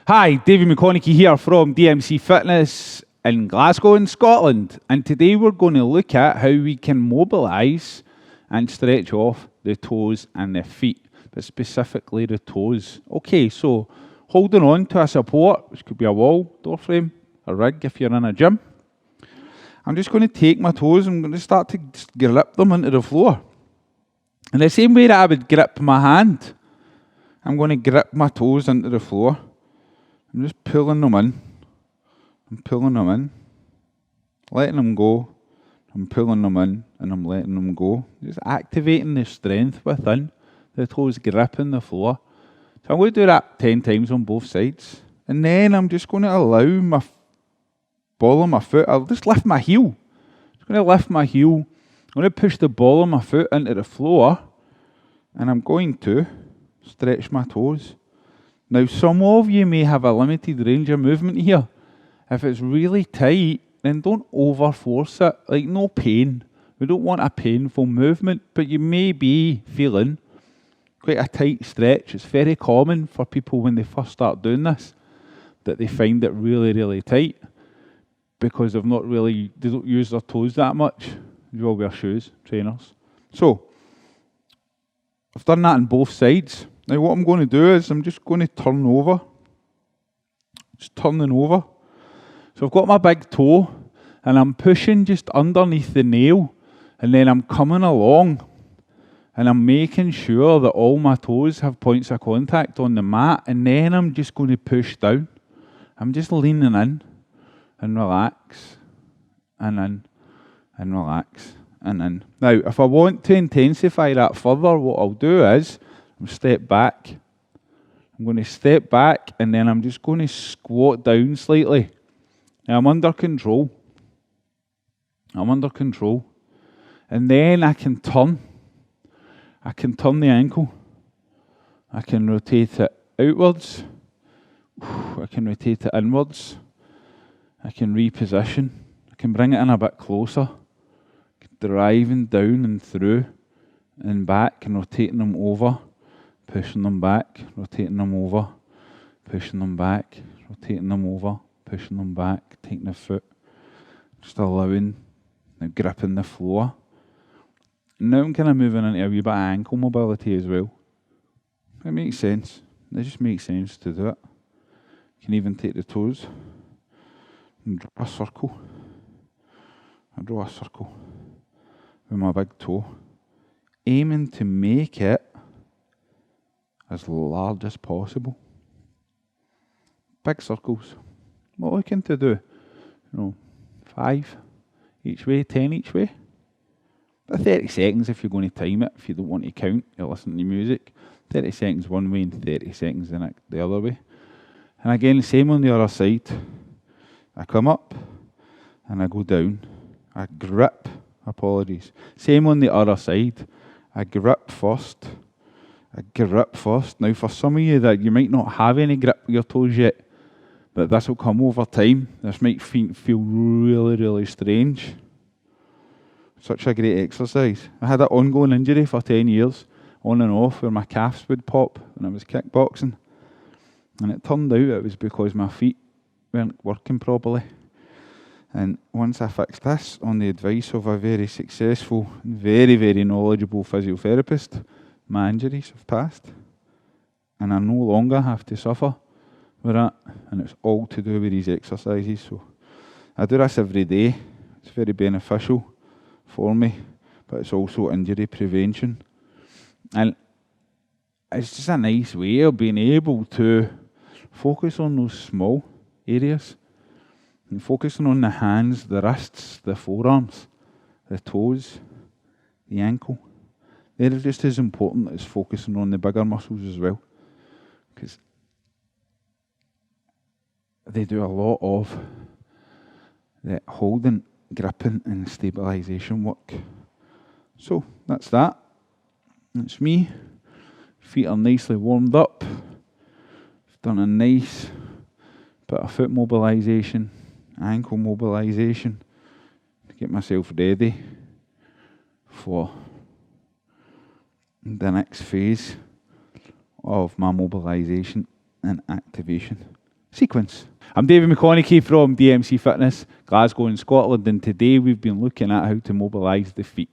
Hi, Davie McConaughey here from DMC Fitness in Glasgow in Scotland, and today we're going to look at how we can mobilise and stretch off the toes and the feet, but specifically the toes. Okay, so holding on to a support, which could be a wall, door frame, a rig if you're in a gym. I'm just going to take my toes and I'm going to start to grip them into the floor. In the same way that I would grip my hand, I'm going to grip my toes into the floor. I'm just pulling them in. I'm pulling them in, letting them go. I'm pulling them in and I'm letting them go. Just activating the strength within the toes, gripping the floor. So I'm going to do that 10 times on both sides. And then I'm just going to allow my ball of my foot, I'll just lift my heel. I'm just going to lift my heel. I'm going to push the ball of my foot into the floor. And I'm going to stretch my toes. Now, some of you may have a limited range of movement here. If it's really tight, then don't overforce it. Like, no pain. We don't want a painful movement, but you may be feeling quite a tight stretch. It's very common for people when they first start doing this, that they find it really, really tight because they don't use their toes that much. You all wear shoes, trainers. So, I've done that on both sides. Now what I'm going to do is I'm just going to turn over. Just turning over. So I've got my big toe and I'm pushing just underneath the nail and then I'm coming along and I'm making sure that all my toes have points of contact on the mat, and then I'm just going to push down. I'm just leaning in and relax and in and relax and in. Now if I want to intensify that further, what I'll do is I'll step back. I'm going to step back and then I'm just going to squat down slightly. Now I'm under control. I'm under control. And then I can turn. I can turn the ankle. I can rotate it outwards. I can rotate it inwards. I can reposition. I can bring it in a bit closer. Driving down and through and back and rotating them over. Pushing them back, rotating them over, pushing them back, rotating them over, pushing them back, taking the foot, just allowing, now gripping the floor. Now I'm kind of moving into a wee bit of ankle mobility as well. It makes sense. It just makes sense to do it. You can even take the toes and draw a circle. I draw a circle with my big toe, aiming to make it as large as possible. Big circles. What are we looking to do? 5 each way, 10 each way. About 30 seconds if you're going to time it. If you don't want to count, you're listening to music. 30 seconds one way and 30 seconds the other way. And again, same on the other side. I come up and I go down. I grip. Apologies. Same on the other side. I grip first. A grip first. Now for some of you that you might not have any grip with your toes yet, but this will come over time. This might feel really, really strange. Such a great exercise. I had an ongoing injury for 10 years, on and off, where my calves would pop when I was kickboxing. And it turned out it was because my feet weren't working properly. And once I fixed this, on the advice of a very successful, very, very knowledgeable physiotherapist, my injuries have passed, and I no longer have to suffer with that, and it's all to do with these exercises. So I do this every day. It's very beneficial for me, but it's also injury prevention, and it's just a nice way of being able to focus on those small areas and focusing on the hands, the wrists, the forearms, the toes, the ankle. They're just as important as focusing on the bigger muscles as well, because they do a lot of the holding, gripping and stabilisation work. So that's that. That's me. Feet are nicely warmed up. I've done a nice bit of foot mobilisation, ankle mobilisation to get myself ready for the next phase of my mobilisation and activation. sequence. I'm Davie McConaughey from DMC Fitness, Glasgow in Scotland, and today we've been looking at how to mobilise the feet.